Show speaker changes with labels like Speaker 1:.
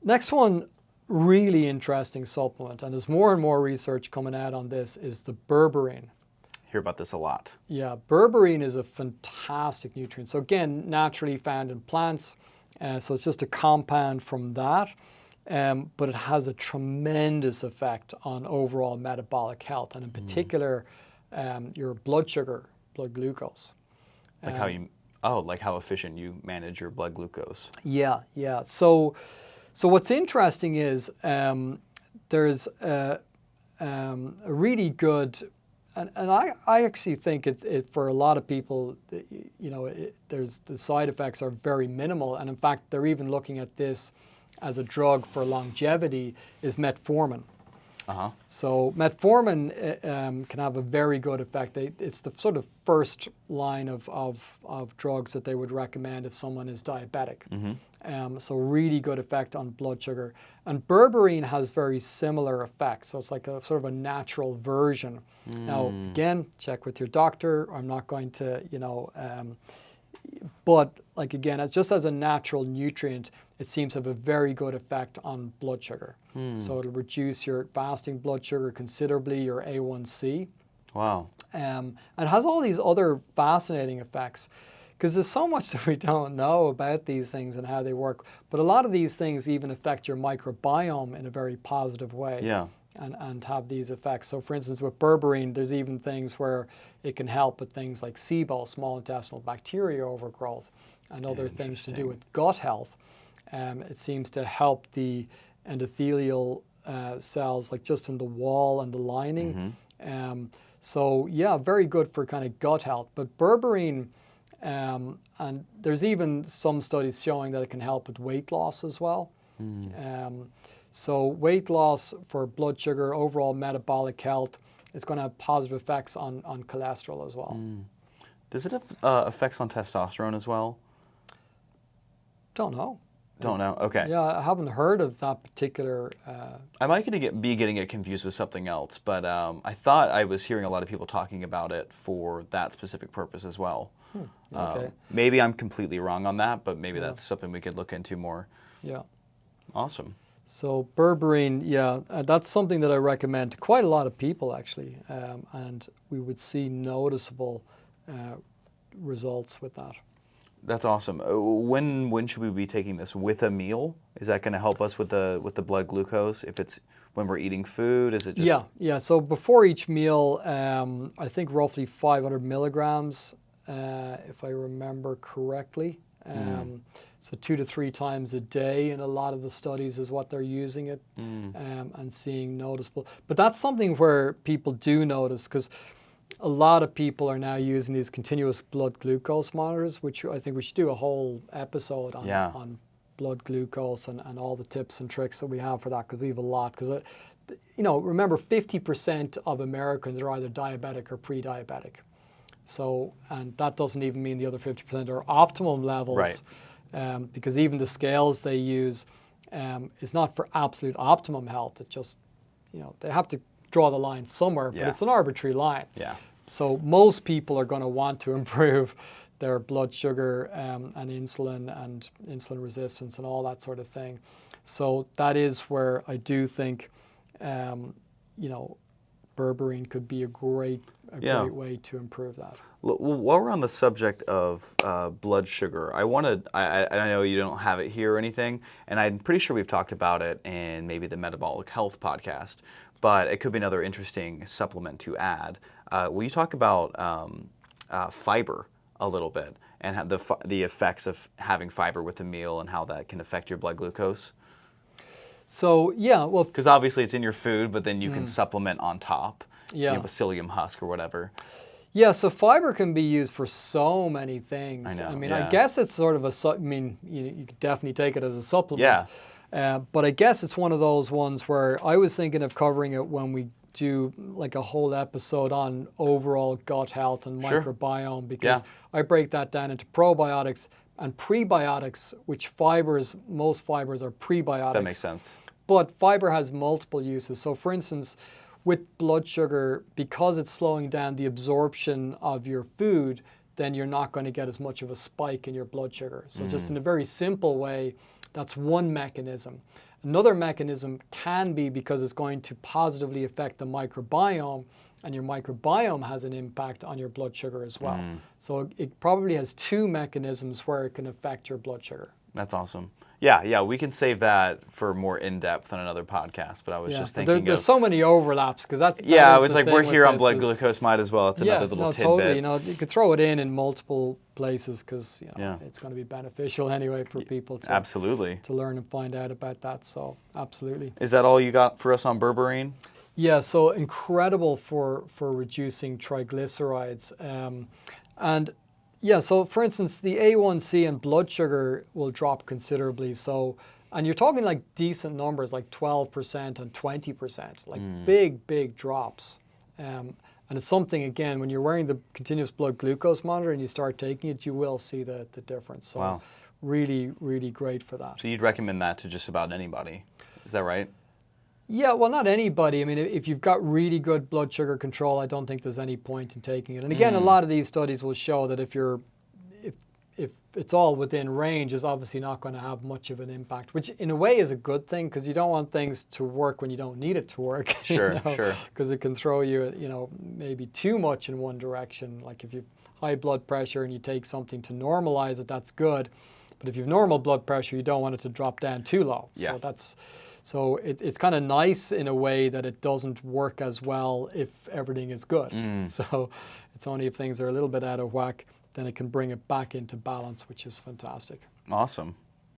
Speaker 1: Next one, really interesting supplement, and there's more and more research coming out on this, is the berberine.
Speaker 2: Hear about this a lot.
Speaker 1: Yeah, berberine is a fantastic nutrient. So again, naturally found in plants. So it's just a compound from that. But it has a tremendous effect on overall metabolic health, and in particular, your blood sugar, blood glucose.
Speaker 2: Like how efficient you manage your blood glucose.
Speaker 1: Yeah. So what's interesting is there's a really good, and I actually think it for a lot of people, there's the side effects are very minimal, and in fact they're even looking at this as a drug for longevity, is metformin. So metformin can have a very good effect. It's the sort of first line of drugs that they would recommend if someone is diabetic. So really good effect on blood sugar. And berberine has very similar effects. So it's like a sort of a natural version. Now, again, check with your doctor. I'm not going to, but like again, just as a natural nutrient, it seems to have a very good effect on blood sugar. So it'll reduce your fasting blood sugar considerably, your A1C.
Speaker 2: Wow.
Speaker 1: And it has all these other fascinating effects, because there's so much that we don't know about these things and how they work. But a lot of these things even affect your microbiome in a very positive way.
Speaker 2: Yeah.
Speaker 1: And have these effects. So for instance, with berberine, there's even things where it can help with things like SIBO, small intestinal bacteria overgrowth, and other things to do with gut health. It seems to help the endothelial cells, like just in the wall and the lining. So yeah, very good for kind of gut health. But berberine, and there's even some studies showing that it can help with weight loss as well. So weight loss for blood sugar, overall metabolic health, it's going to have positive effects on cholesterol as well.
Speaker 2: Does it have effects on testosterone as well?
Speaker 1: Don't know.
Speaker 2: Don't know. Okay.
Speaker 1: Yeah, I haven't heard of that particular.
Speaker 2: I might be getting it confused with something else, but I thought I was hearing a lot of people talking about it for that specific purpose as well.
Speaker 1: Okay.
Speaker 2: Maybe I'm completely wrong on that, but maybe that's something we could look into more.
Speaker 1: Yeah.
Speaker 2: Awesome.
Speaker 1: So berberine, that's something that I recommend to quite a lot of people actually, and we would see noticeable results with that.
Speaker 2: That's awesome. When should we be taking this? With a meal? Is that going to help us with the blood glucose? If it's when we're eating food, is it just?
Speaker 1: Yeah. So before each meal, I think roughly 500 milligrams, if I remember correctly. So 2 to 3 times a day in a lot of the studies is what they're using it, and seeing noticeable. But that's something where people do notice, because a lot of people are now using these continuous blood glucose monitors, which I think we should do a whole episode on blood glucose and all the tips and tricks that we have for that, because we have a lot. Because, remember 50% of Americans are either diabetic or pre-diabetic. So, and that doesn't even mean the other 50% are optimum levels.
Speaker 2: Right.
Speaker 1: Because even the scales they use is not for absolute optimum health. It just, they have to draw the line somewhere, but it's an arbitrary line.
Speaker 2: Yeah.
Speaker 1: So most people are going to want to improve their blood sugar and insulin resistance and all that sort of thing. So that is where I do think, berberine could be a great way to improve that.
Speaker 2: While we're on the subject of blood sugar, I know you don't have it here or anything, and I'm pretty sure we've talked about it in maybe the Metabolic Health podcast, but it could be another interesting supplement to add. Will you talk about fiber a little bit, and the effects of having fiber with a meal and how that can affect your blood glucose?
Speaker 1: So,
Speaker 2: because obviously it's in your food, but then you can supplement on top, with psyllium husk or whatever.
Speaker 1: Yeah, so fiber can be used for so many things.
Speaker 2: I know,
Speaker 1: I guess it's sort of you could definitely take it as a supplement. Yeah. But I guess it's one of those ones where I was thinking of covering it when we do like a whole episode on overall gut health and microbiome, because I break that down into probiotics and prebiotics, which most fibers are prebiotics.
Speaker 2: That makes sense.
Speaker 1: But fiber has multiple uses. So for instance, with blood sugar, because it's slowing down the absorption of your food, then you're not going to get as much of a spike in your blood sugar. So just in a very simple way, that's one mechanism. Another mechanism can be because it's going to positively affect the microbiome, and your microbiome has an impact on your blood sugar as well. So it probably has two mechanisms where it can affect your blood sugar.
Speaker 2: That's awesome. Yeah, we can save that for more in-depth on another podcast, but I was just thinking
Speaker 1: there's so many overlaps, because that
Speaker 2: I
Speaker 1: is
Speaker 2: was
Speaker 1: the
Speaker 2: like,
Speaker 1: thing
Speaker 2: we're
Speaker 1: with
Speaker 2: here on
Speaker 1: this
Speaker 2: blood
Speaker 1: is-
Speaker 2: glucose, might as well. It's another little tidbit.
Speaker 1: Totally. You know, you could throw it in multiple places, because it's going to be beneficial anyway for people to
Speaker 2: Absolutely.
Speaker 1: to learn and find out about that. So absolutely.
Speaker 2: Is that all you got for us on berberine?
Speaker 1: Yeah, so incredible for reducing triglycerides. And yeah, so for instance, the A1C and blood sugar will drop considerably. So, and you're talking like decent numbers, like 12% and 20%, like big drops. And it's something, again, when you're wearing the continuous blood glucose monitor and you start taking it, you will see the difference. So
Speaker 2: Wow.
Speaker 1: really, really great for that.
Speaker 2: So you'd recommend that to just about anybody. Is that right?
Speaker 1: Yeah, well, not anybody. I mean, if you've got really good blood sugar control, I don't think there's any point in taking it. And again, a lot of these studies will show that if it's all within range, is obviously not going to have much of an impact, which in a way is a good thing, because you don't want things to work when you don't need it to work.
Speaker 2: Sure.
Speaker 1: Because it can throw you, maybe too much in one direction. Like if you have high blood pressure and you take something to normalize it, that's good. But if you have normal blood pressure, you don't want it to drop down too low.
Speaker 2: Yeah.
Speaker 1: So it's kind of nice in a way that it doesn't work as well if everything is good. So it's only if things are a little bit out of whack, then it can bring it back into balance, which is fantastic.
Speaker 2: Awesome.